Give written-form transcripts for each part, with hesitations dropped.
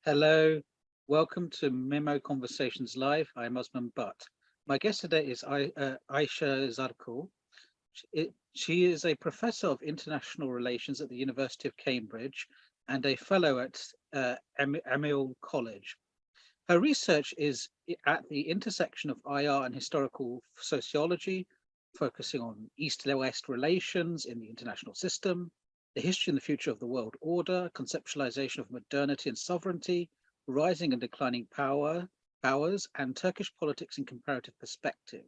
Hello, welcome to MEMO Conversations Live. I'm Osman Butt. My guest today is Ayse Zarakol. She is a professor of international relations at the University of Cambridge and a fellow at Emil College. Her research is at the intersection of IR and historical sociology, focusing on East-West relations in the international system, the history and the future of the world order, conceptualization of modernity and sovereignty, rising and declining powers, and Turkish politics in comparative perspective.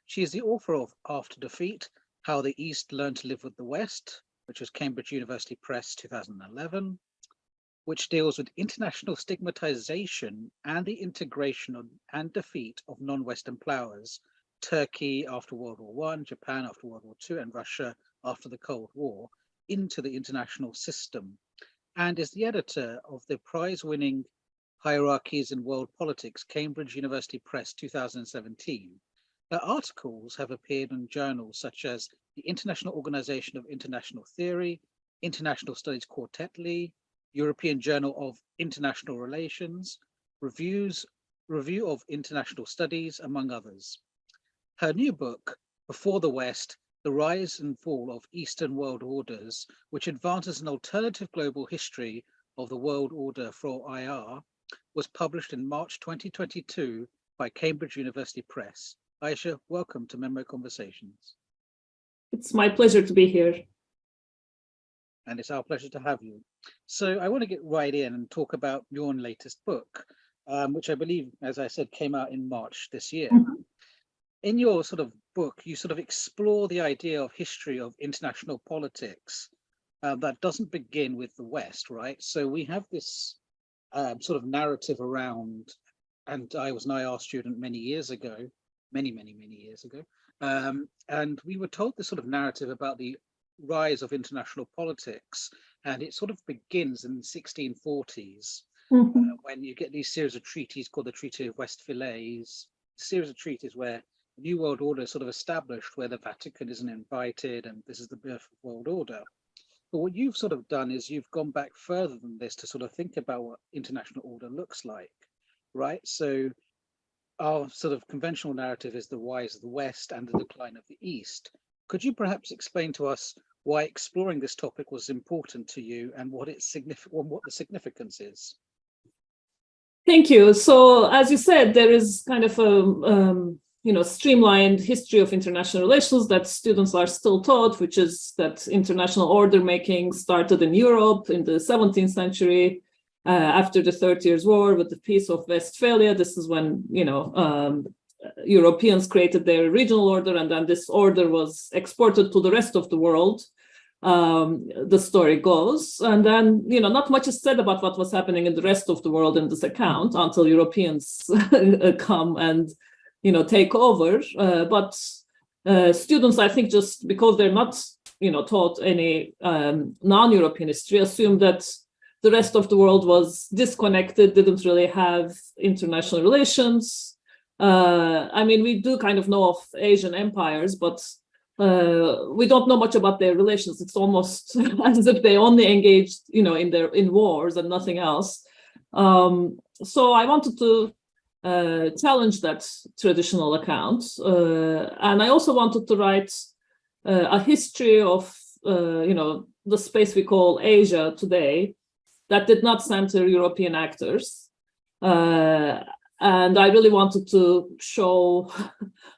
She is the author of After Defeat, How the East Learned to Live with the West, which was Cambridge University Press 2011, which deals with international stigmatization and the integration and defeat of non-Western powers, Turkey after World War I, Japan after World War II, and Russia after the Cold War, into the international system, and is the editor of the prize-winning Hierarchies in World Politics, Cambridge University Press 2017. Her articles have appeared in journals such as the International Organization of International Theory, International Studies Quarterly, European Journal of International Relations, Review of International Studies, among others. Her new book, Before the West, The Rise and Fall of Eastern World Orders, which advances an alternative global history of the world order for IR, was published in March 2022 by Cambridge University Press. Ayse, welcome to MEMO Conversations. It's my pleasure to be here. And it's our pleasure to have you. So I want to get right in and talk about your latest book, which I believe, as I said, came out in March this year. Mm-hmm. In your sort of book, you sort of explore the idea of history of international politics that doesn't begin with the West, right? So we have this sort of narrative around, and I was an IR student many years ago, many years ago, and we were told this sort of narrative about the rise of international politics, and it sort of begins in the 1640s, when you get these series of treaties called the Treaty of Westphalia, series of treaties where the New World Order is sort of established, where the Vatican isn't invited, and this is the birth of world order. But what you've sort of done is you've gone back further than this to sort of think about what international order looks like, right? So our sort of conventional narrative is the rise of the West and the decline of the East. Could you perhaps explain to us why exploring this topic was important to you and what its what the significance is? Thank you. So, as you said, there is kind of a streamlined history of international relations that students are still taught, which is that international order making started in Europe in the 17th century after the 30 Years' War with the Peace of Westphalia. This is when Europeans created their regional order, and then this order was exported to the rest of the world. The story goes, and then not much is said about what was happening in the rest of the world in this account until Europeans come and take over. But students, I think, just because they're not taught any non-European history, assume that the rest of the world was disconnected, didn't really have international relations. I mean, we do kind of know of Asian empires, but we don't know much about their relations. It's almost as if they only engaged, in wars and nothing else. So I wanted to challenge that traditional account, and I also wanted to write a history of, the space we call Asia today, that did not center European actors. And I really wanted to show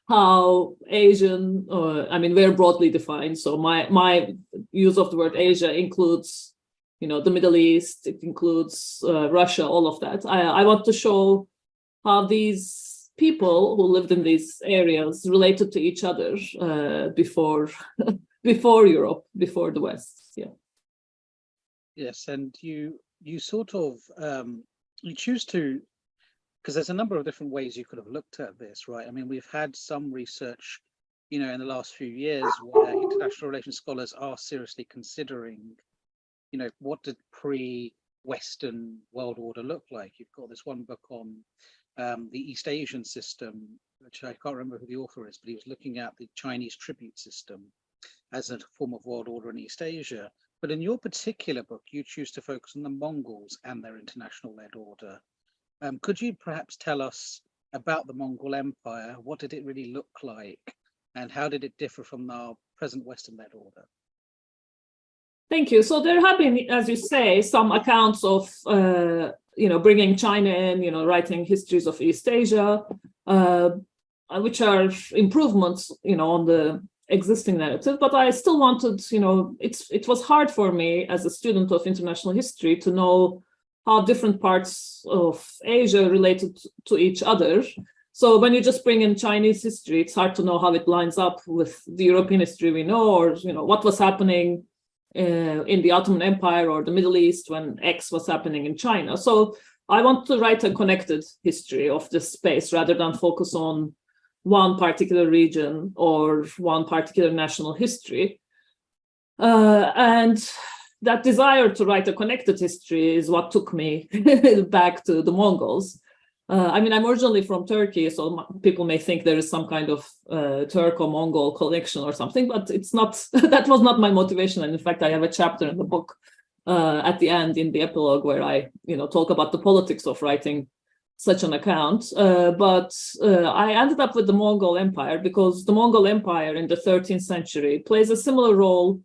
how Asian, very broadly defined. So my use of the word Asia includes, the Middle East, it includes Russia, all of that. I want to show how these people who lived in these areas related to each other before Europe, before the West. Yeah. Yes, and you sort of you choose to. Because there's a number of different ways you could have looked at this, right? I mean, we've had some research, in the last few years where international relations scholars are seriously considering, what did pre-Western world order look like? You've got this one book on the East Asian system, which I can't remember who the author is, but he was looking at the Chinese tribute system as a form of world order in East Asia. But in your particular book, you choose to focus on the Mongols and their international-led order. Could you perhaps tell us about the Mongol Empire? What did it really look like? And how did it differ from our present Western-led order? Thank you. So there have been, as you say, some accounts of, bringing China in, writing histories of East Asia, which are improvements, on the existing narrative. But I still wanted, it was hard for me as a student of international history to know how different parts of Asia related to each other. So when you just bring in Chinese history, it's hard to know how it lines up with the European history we know, or what was happening in the Ottoman Empire or the Middle East when X was happening in China. So I want to write a connected history of this space rather than focus on one particular region or one particular national history. And that desire to write a connected history is what took me back to the Mongols. I'm originally from Turkey, so people may think there is some kind of Turco-Mongol connection or something, but it's not. That was not my motivation. And in fact, I have a chapter in the book at the end, in the epilogue, where I, talk about the politics of writing such an account. But I ended up with the Mongol Empire because the Mongol Empire in the 13th century plays a similar role,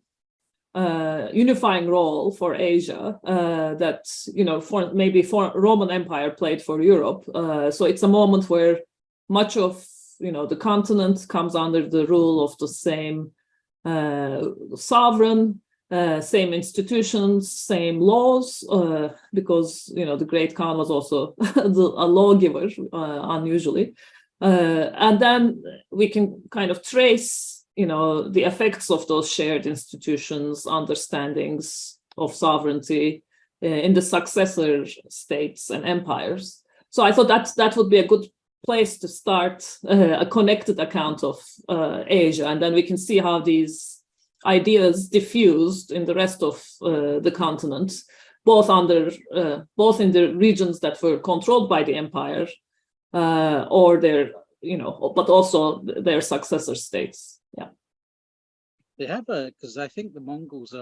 unifying role for Asia that for Roman Empire played for Europe. So it's a moment where much of the continent comes under the rule of the same sovereign, same institutions, same laws, because the Great Khan was also a lawgiver, unusually, and then we can kind of trace the effects of those shared institutions, understandings of sovereignty in the successor states and empires. So I thought that would be a good place to start a connected account of Asia, and then we can see how these ideas diffused in the rest of the continent, both in the regions that were controlled by the empire, or their, but also their successor states. Yeah. They have because I think the Mongols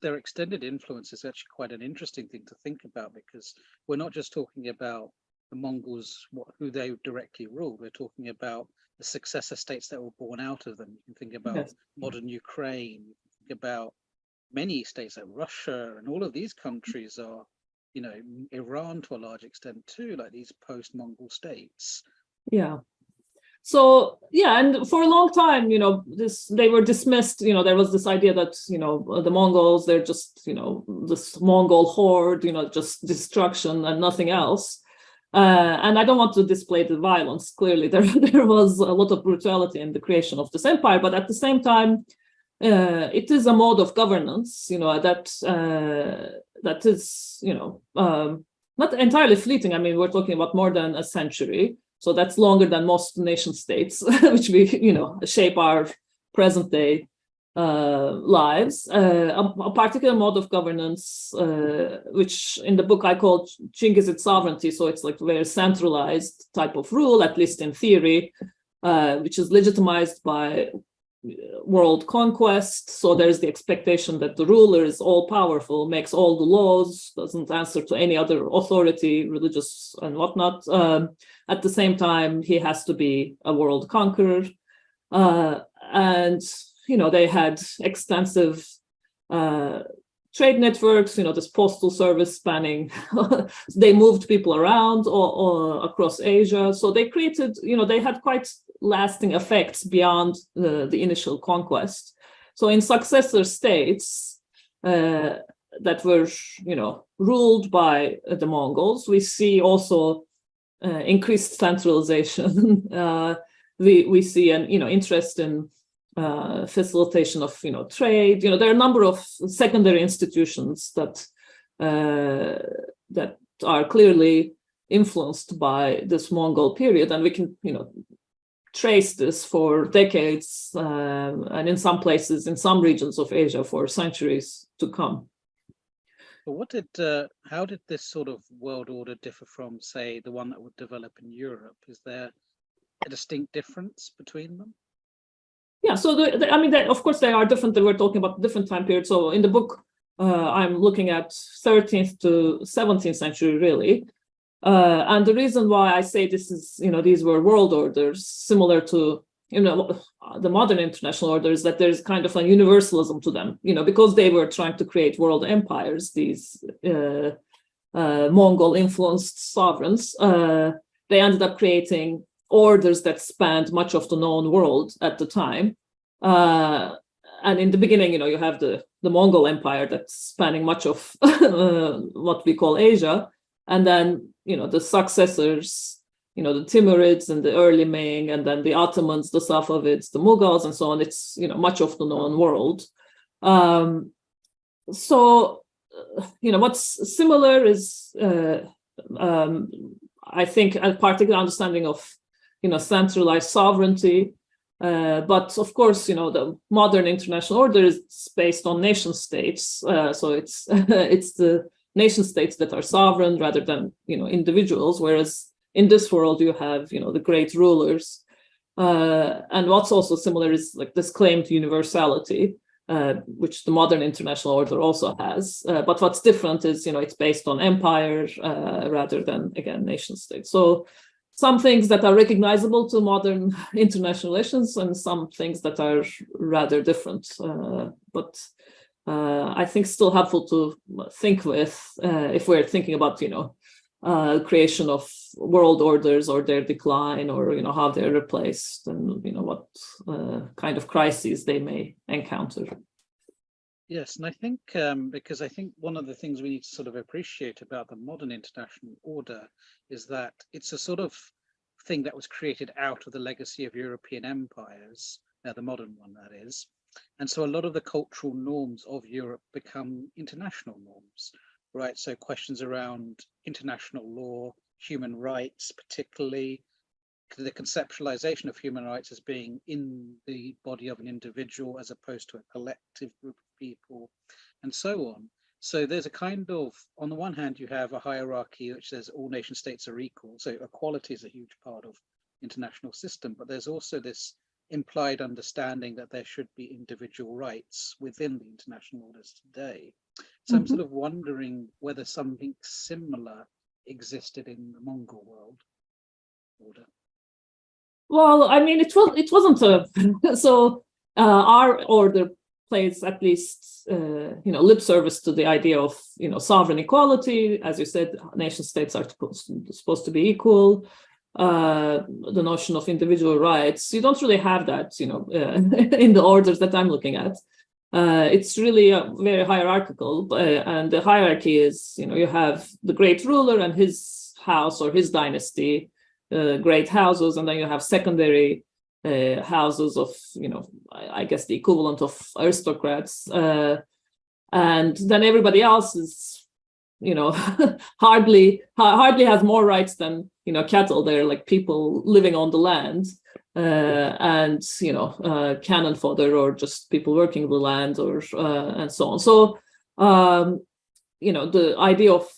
their extended influence is actually quite an interesting thing to think about, because we're not just talking about the Mongols, who they directly ruled. We're talking about the successor states that were born out of them. You can think about Yes. modern Ukraine, you can think about many states like Russia, and all of these countries are, Iran to a large extent too, like these post-Mongol states. Yeah. So and for a long time, they were dismissed. There was this idea that the Mongols, they're just this Mongol horde, just destruction and nothing else. And I don't want to display the violence. Clearly, there was a lot of brutality in the creation of this empire, but at the same time, it is a mode of governance, that is not entirely fleeting. We're talking about more than a century. So that's longer than most nation states, which we, shape our present day lives. A particular mode of governance, which in the book I call Chinggisid sovereignty. So it's like a very centralized type of rule, at least in theory, which is legitimized by world conquest. So there's the expectation that the ruler is all powerful, makes all the laws, doesn't answer to any other authority, religious and whatnot. At the same time, he has to be a world conqueror. And, they had extensive trade networks, this postal service spanning, they moved people around or across Asia. So they created, they had quite lasting effects beyond the initial conquest. So in successor states that were, ruled by the Mongols, we see also increased centralization. We see an, interest in facilitation of, trade. There are a number of secondary institutions that are clearly influenced by this Mongol period, and we can, trace this for decades, and in some places, in some regions of Asia, for centuries to come. But how did this sort of world order differ from, say, the one that would develop in Europe? Is there a distinct difference between them? Yeah, so of course they are different. We're talking about different time periods. So in the book, I'm looking at 13th to 17th century, really. And the reason why I say this is, these were world orders similar to, the modern international order is that there's kind of a universalism to them, because they were trying to create world empires, these Mongol influenced sovereigns, they ended up creating orders that spanned much of the known world at the time. And in the beginning, you have the Mongol Empire that's spanning much of what we call Asia. And then, the successors, the Timurids and the early Ming, and then the Ottomans, the Safavids, the Mughals, and so on. It's, much of the known world. What's similar is, I think, a particular understanding of, centralized sovereignty. But of course, the modern international order is based on nation states. So it's it's the nation states that are sovereign rather than individuals. Whereas in this world, you have the great rulers. And what's also similar is like this claim to universality, which the modern international order also has. But what's different is it's based on empire rather than, again, nation states. So some things that are recognizable to modern international relations and some things that are rather different. But I think still helpful to think with if we're thinking about, creation of world orders or their decline, or, how they're replaced, and, what kind of crises they may encounter. Yes, and I think because I think one of the things we need to sort of appreciate about the modern international order is that it's a sort of thing that was created out of the legacy of European empires, the modern one that is. And so a lot of the cultural norms of Europe become international norms, right? So questions around international law, human rights, particularly the conceptualization of human rights as being in the body of an individual as opposed to a collective group of people, and so on. So there's a kind of, on the one hand, you have a hierarchy which says all nation states are equal. So equality is a huge part of international system, but there's also this implied understanding that there should be individual rights within the international orders today. So I'm sort of wondering whether something similar existed in the Mongol world order. Well, I mean, it wasn't a so our order plays at least lip service to the idea of sovereign equality. As you said, nation states are supposed to be equal. The notion of individual rights, you don't really have that in the orders that I'm looking at. It's really very hierarchical, and the hierarchy is you have the great ruler and his house or his dynasty, great houses, and then you have secondary houses of I guess the equivalent of aristocrats, and then everybody else is hardly has more rights than cattle. They're like people living on the land, and cannon fodder, or just people working the land, or and so on. So the idea of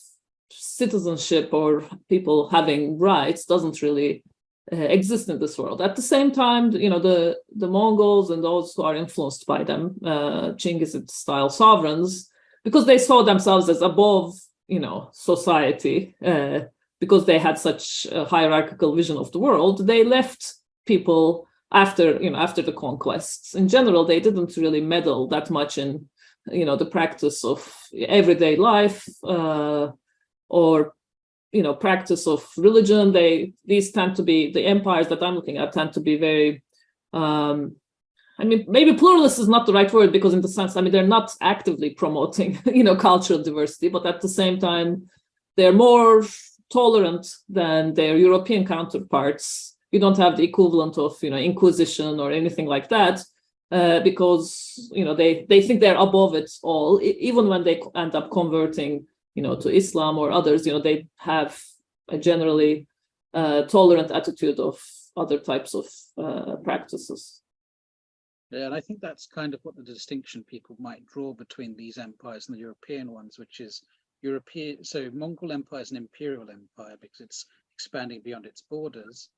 citizenship or people having rights doesn't really exist in this world. At the same time, the Mongols and those who are influenced by them, Chinggis-style sovereigns, because they saw themselves as above society, because they had such a hierarchical vision of the world, they left people after the conquests. In general, they didn't really meddle that much in the practice of everyday life, or practice of religion. These tend to be, the empires that I'm looking at tend to be very maybe pluralist is not the right word, because in the sense, they're not actively promoting cultural diversity, but at the same time they're more tolerant than their European counterparts. You don't have the equivalent of Inquisition or anything like that, because they think they're above it all. Even when they end up converting to Islam or others, they have a generally tolerant attitude of other types of practices. Yeah, and I think that's kind of what the distinction people might draw between these empires and the European ones, which is European. So Mongol Empire is an imperial empire because it's expanding beyond its borders.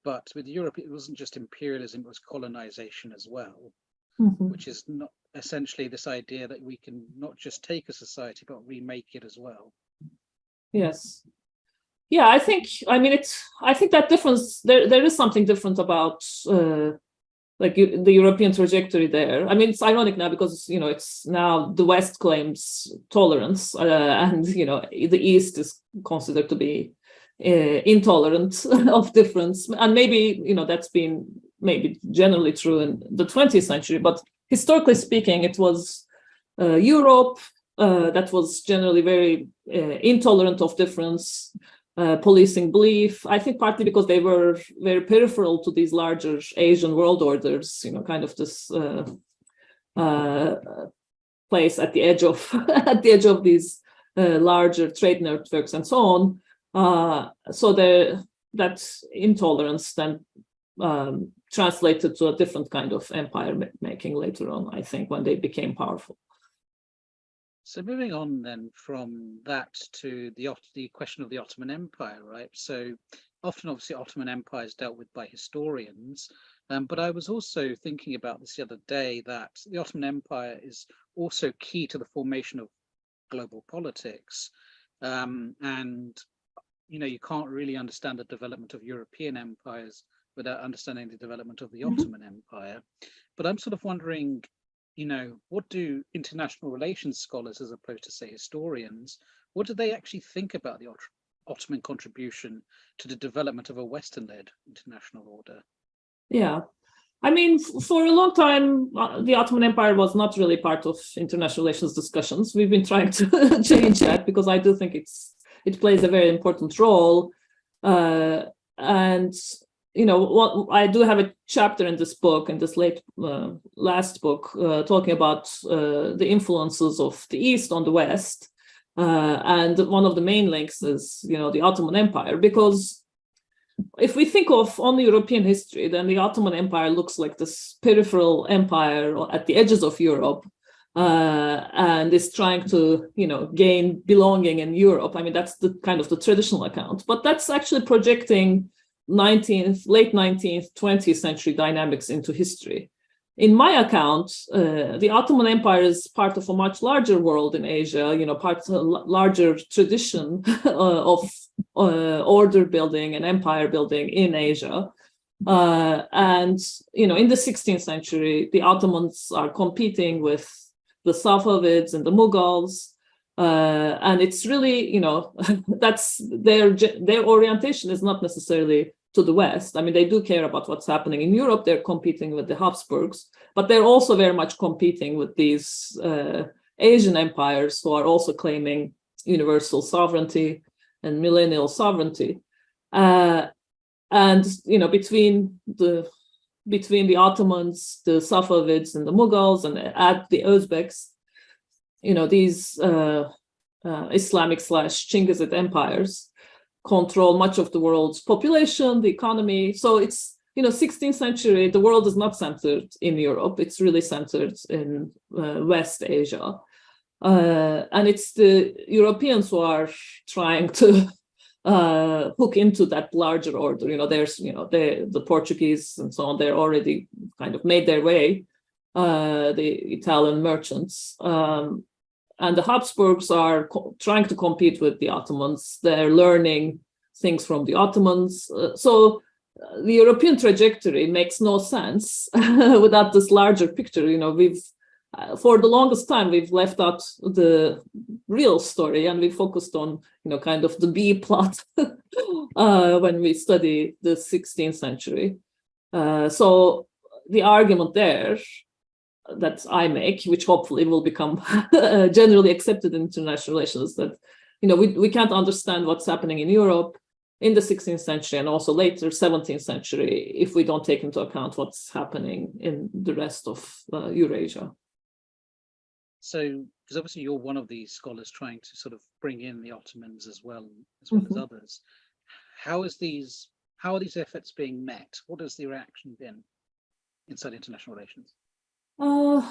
But with Europe, it wasn't just imperialism, it was colonization as well, which is not essentially this idea that we can not just take a society but remake it as well. Yes. Yeah, I think that difference, there is something different about like the European trajectory there. I mean, it's ironic now because, it's now the West claims tolerance and, the East is considered to be intolerant of difference. And maybe, that's been maybe generally true in the 20th century, but historically speaking, it was Europe that was generally very intolerant of difference, policing belief. I think partly because they were very peripheral to these larger Asian world orders, kind of this place at the edge of these larger trade networks and so on. So that intolerance then translated to a different kind of empire making later on, I think, when they became powerful. So moving on then from that to the question of the Ottoman Empire, right? So often, obviously, Ottoman Empire is dealt with by historians, but I was also thinking about this the other day, that the Ottoman Empire is also key to the formation of global politics. And, you can't really understand the development of European empires without understanding the development of the Ottoman Empire. But I'm sort of wondering, what do international relations scholars, as opposed to, say, historians, what do they actually think about the Ottoman contribution to the development of a Western-led international order? Yeah. I mean, for a long time, the Ottoman Empire was not really part of international relations discussions. We've been trying to change that because I do think it plays a very important role. And I do have a chapter in this book, in this last book, talking about the influences of the East on the West. And one of the main links is, the Ottoman Empire, because if we think of only European history, then the Ottoman Empire looks like this peripheral empire at the edges of Europe, and is trying to, gain belonging in Europe. I mean, that's the kind of the traditional account, but that's actually projecting late 19th, 20th century dynamics into history. In my account, the Ottoman Empire is part of a much larger world in Asia, part of a larger tradition of order building and empire building in Asia. And, in the 16th century, the Ottomans are competing with the Safavids and the Mughals. And it's really, that's their orientation is not necessarily to the West. I mean, they do care about what's happening in Europe. They're competing with the Habsburgs, but they're also very much competing with these Asian empires who are also claiming universal sovereignty and millennial sovereignty. And, between the Ottomans, the Safavids and the Mughals, and add the Uzbeks, these Islamic/Chingizid empires control much of the world's population, the economy. So it's, 16th century, the world is not centered in Europe. It's really centered in West Asia. And it's the Europeans who are trying to hook into that larger order. There's, the Portuguese and so on, they're already kind of made their way, the Italian merchants. And the Habsburgs are trying to compete with the Ottomans. They're learning things from the Ottomans. So the European trajectory makes no sense without this larger picture. For the longest time, we've left out the real story and we focused on, kind of the B plot when we study the 16th century. So the argument there that I make, which hopefully will become generally accepted in international relations, that we can't understand what's happening in Europe in the 16th century and also later 17th century if we don't take into account what's happening in the rest of Eurasia. So, because obviously you're one of these scholars trying to sort of bring in the Ottomans as well as others, how are these efforts being met? What has the reaction been inside international relations? In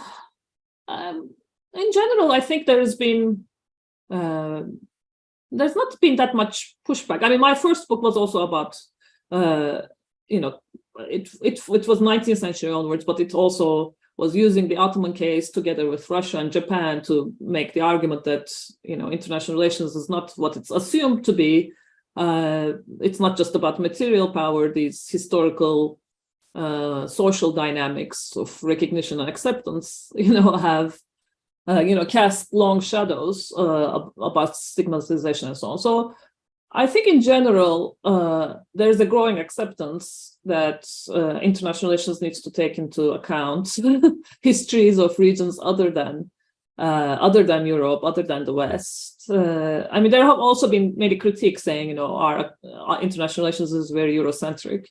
general, I think there's not been that much pushback. I mean, my first book was also about, it was 19th century onwards, but it also was using the Ottoman case together with Russia and Japan to make the argument that, international relations is not what it's assumed to be. It's not just about material power. These historical social dynamics of recognition and acceptance, have cast long shadows about stigmatization and so on. So I think in general, there's a growing acceptance that international relations needs to take into account histories of regions other than Europe, other than the West. There have also been many critiques saying, our international relations is very Eurocentric.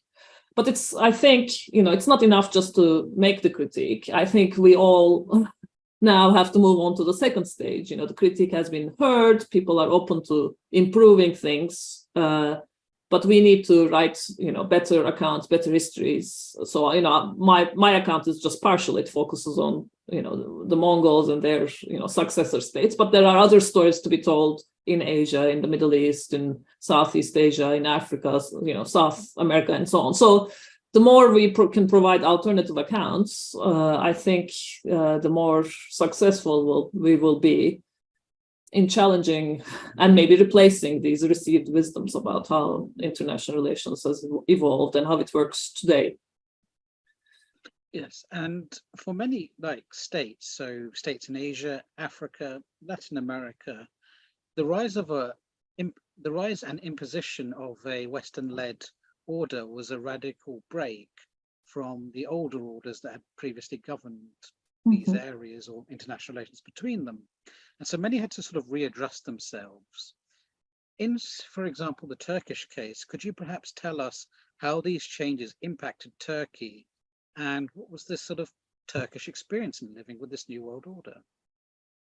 But I think, it's not enough just to make the critique. I think we all now have to move on to the second stage. The critique has been heard. People are open to improving things, but we need to write, better accounts, better histories. So, my account is just partial. It focuses on, the Mongols and their, successor states. But there are other stories to be told in Asia, in the Middle East, in Southeast Asia, in Africa, South America, and so on. So the more we can provide alternative accounts, I think the more successful we will be in challenging and maybe replacing these received wisdoms about how international relations has evolved and how it works today. Yes, and for many states, so states in Asia, Africa, Latin America, the rise and imposition of a Western-led order was a radical break from the older orders that had previously governed these areas or international relations between them. And so many had to sort of readjust themselves. In, for example, the Turkish case, could you perhaps tell us how these changes impacted Turkey and what was this sort of Turkish experience in living with this new world order?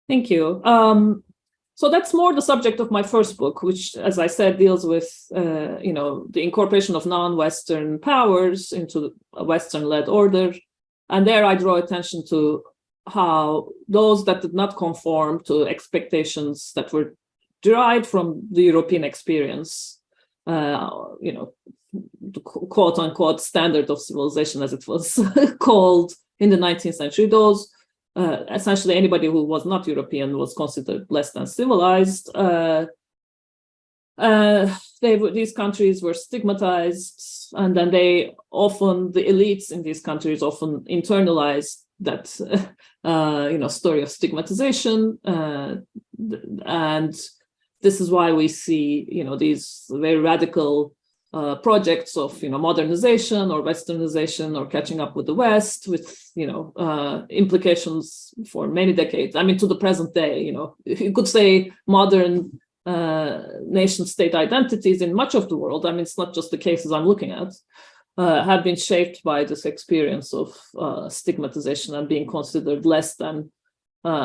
Thank you. So that's more the subject of my first book, which, as I said, deals with the incorporation of non-Western powers into a Western-led order. And there I draw attention to how those that did not conform to expectations that were derived from the European experience, the quote-unquote standard of civilization, as it was called in the 19th century, those essentially anybody who was not European was considered less than civilized. These countries were stigmatized, and then the elites in these countries often internalized that story of stigmatization, and this is why we see these very radical projects of modernization or westernization or catching up with the West, with implications for many decades. To the present day. You could say modern nation state identities in much of the world. It's not just the cases I'm looking at, have been shaped by this experience of stigmatization and being considered less than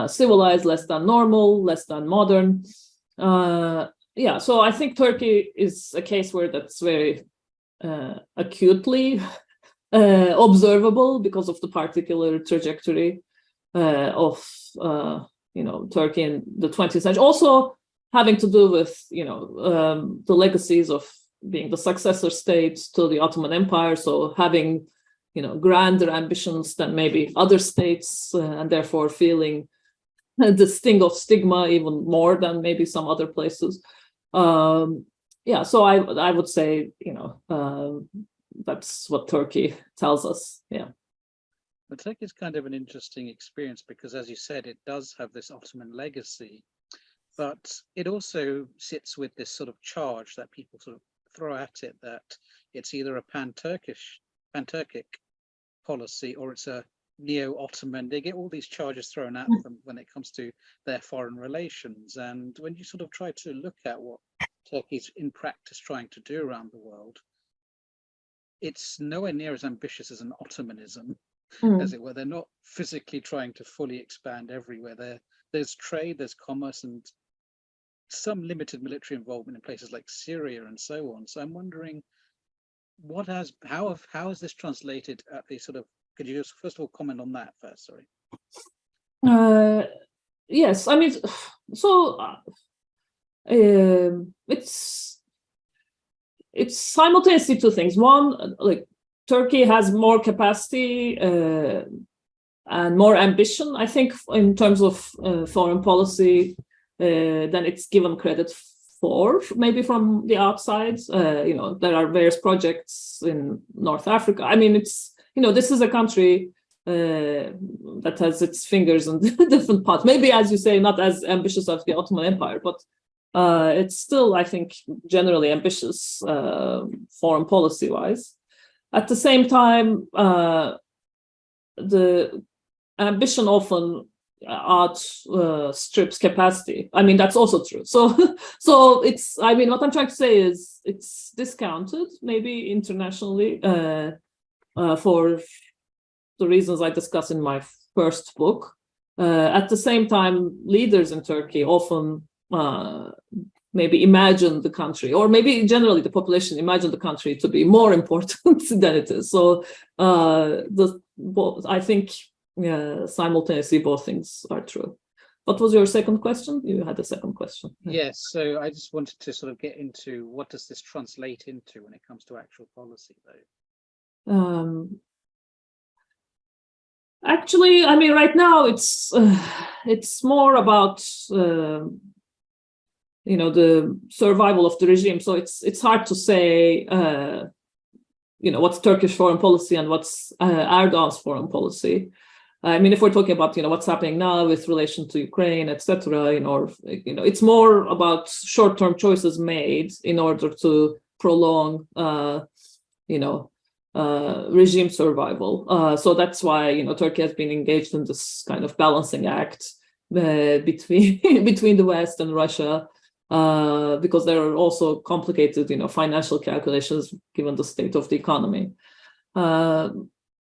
civilized, less than normal, less than modern. So I think Turkey is a case where that's very acutely observable because of the particular trajectory of Turkey in the 20th century. Also having to do with the legacies of being the successor state to the Ottoman Empire, so having grander ambitions than maybe other states, and therefore feeling the sting of stigma even more than maybe some other places. So I would say that's what Turkey tells us. But Turkey is kind of an interesting experience because, as you said, it does have this Ottoman legacy, but it also sits with this sort of charge that people sort of throw at it, that it's either a pan-Turkic policy or it's a neo-Ottoman. They get all these charges thrown at them when it comes to their foreign relations. And when you sort of try to look at what Turkey's in practice trying to do around the world, it's nowhere near as ambitious as an Ottomanism, as it were. They're not physically trying to fully expand everywhere. There's trade, there's commerce, and some limited military involvement in places like Syria and so on. So I'm wondering, how has this translated at the sort of, could you just first of all comment on that first? Sorry. Yes, it's simultaneously two things. One, like Turkey has more capacity and more ambition, I think, in terms of foreign policy than it's given credit for, maybe from the outside. There are various projects in North Africa. I mean, it's, this is a country that has its fingers in different pots. Maybe, as you say, not as ambitious as the Ottoman Empire, but it's still, I think, generally ambitious foreign policy-wise. At the same time, the ambition often outstrips capacity. I mean, that's also true. So it's, I mean, what I'm trying to say is it's discounted maybe internationally for the reasons I discussed in my first book. At the same time, leaders in Turkey often maybe imagine the country, or maybe generally the population imagine the country to be more important than it is. So I think simultaneously both things are true. What was your second question? You had a second question. Yes, so I just wanted to sort of get into what does this translate into when it comes to actual policy, though? Actually, I mean, right now it's more about the survival of the regime. So it's hard to say what's Turkish foreign policy and what's Erdogan's foreign policy. I mean, if we're talking about what's happening now with relation to Ukraine, etc., it's more about short-term choices made in order to prolong regime survival. So that's why Turkey has been engaged in this kind of balancing act between the West and Russia, because there are also complicated financial calculations given the state of the economy.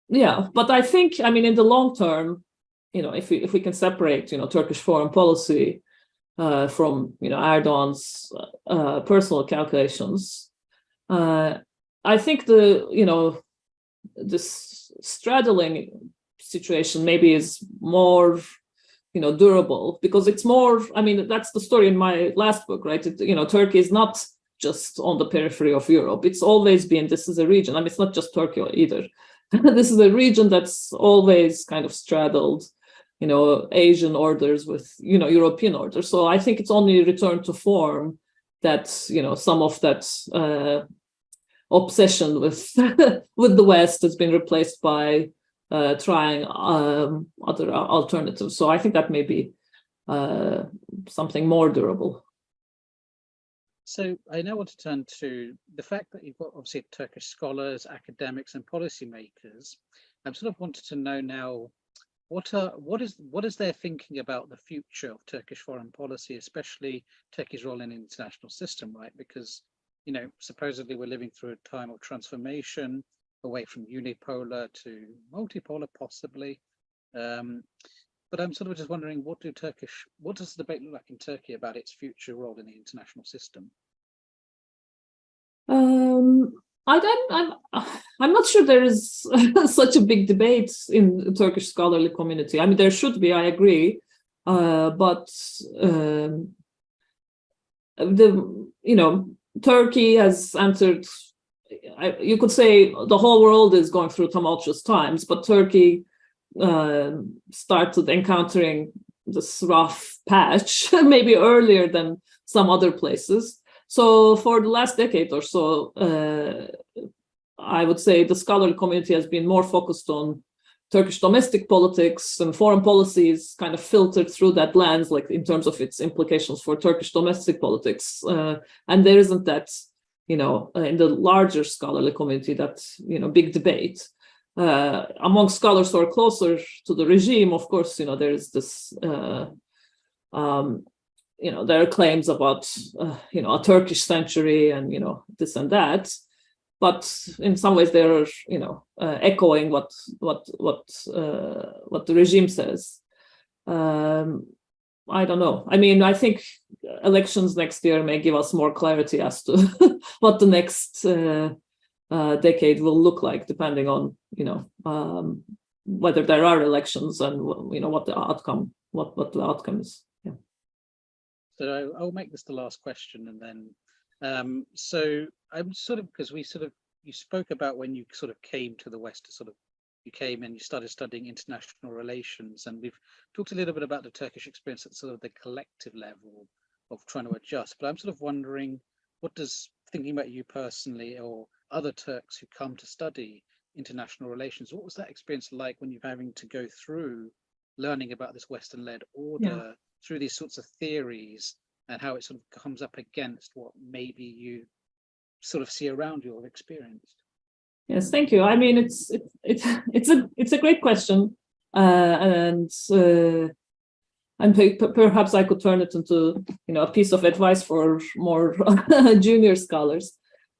But I think, I mean, in the long term, if we can separate Turkish foreign policy from Erdogan's personal calculations, I think this straddling situation maybe is more durable, because it's more, I mean, that's the story in my last book, right? Turkey is not just on the periphery of Europe. It's always been, this is a region. I mean, it's not just Turkey either. This is a region that's always kind of straddled, Asian orders with, European orders. So I think it's only returned to form that, some of that obsession with with the West has been replaced by trying other alternatives. So I think that may be something more durable. So I now want to turn to the fact that you've got obviously Turkish scholars, academics, and policymakers. I'm sort of wanted to know now what is their thinking about the future of Turkish foreign policy, especially Turkey's role in the international system, right? Because supposedly we're living through a time of transformation away from unipolar to multipolar, possibly. But I'm sort of just wondering, what does the debate look like in Turkey about its future role in the international system? I'm not sure there is such a big debate in the Turkish scholarly community. I mean, there should be, I agree, but Turkey has entered, you could say the whole world is going through tumultuous times, but Turkey started encountering this rough patch maybe earlier than some other places. So for the last decade or so, I would say the scholarly community has been more focused on Turkish domestic politics, and foreign policies kind of filtered through that lens, like in terms of its implications for Turkish domestic politics. And there isn't that, in the larger scholarly community, that, big debate. Among scholars who are closer to the regime, of course, there is this, there are claims about, a Turkish century and, this and that. But in some ways, they're, echoing what the regime says. I don't know. I mean, I think elections next year may give us more clarity as to what the next decade will look like, depending on, whether there are elections and, what the outcome is. Yeah. So I'll make this the last question, and then so I'm sort of, because you spoke about when you sort of came to the West to sort of you came and you started studying international relations, and we've talked a little bit about the Turkish experience at sort of the collective level of trying to adjust. But I'm sort of wondering, what does thinking about you personally or other Turks who come to study international relations, what was that experience like when you're having to go through learning about this Western-led order through these sorts of theories, and how it sort of comes up against what maybe you sort of see around you or experienced? Yes, thank you. I mean, it's a great question, and perhaps I could turn it into a piece of advice for more junior scholars.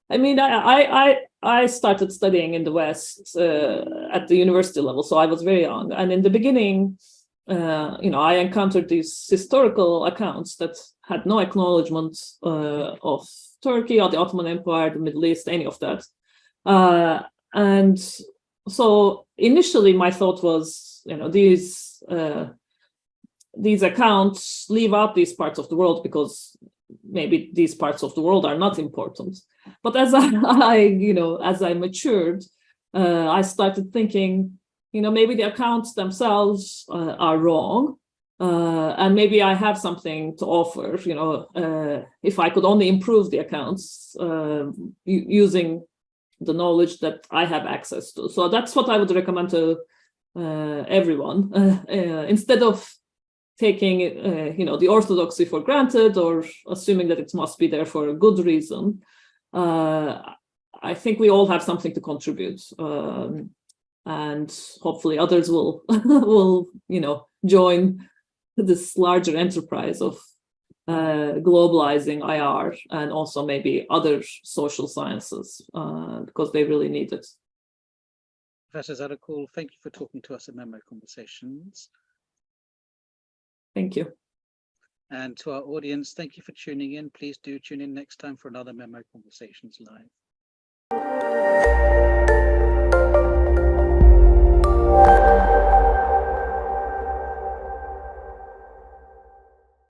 I mean, I started studying in the West at the university level, so I was very young. And in the beginning, I encountered these historical accounts that had no acknowledgement of Turkey or the Ottoman Empire, the Middle East, any of that. And so initially, my thought was, these accounts leave out these parts of the world because maybe these parts of the world are not important. But as I matured, I started thinking, maybe the accounts themselves are wrong, and maybe I have something to offer. If I could only improve the accounts using the knowledge that I have access to. So that's what I would recommend to everyone, instead of taking the orthodoxy for granted or assuming that it must be there for a good reason. I think we all have something to contribute, and hopefully others will will join this larger enterprise of globalizing IR and also maybe other social sciences, because they really need it. Professor Zarakol, thank you for talking to us at MEMO Conversations. Thank you. And to our audience, thank you for tuning in. Please do tune in next time for another MEMO Conversations Live.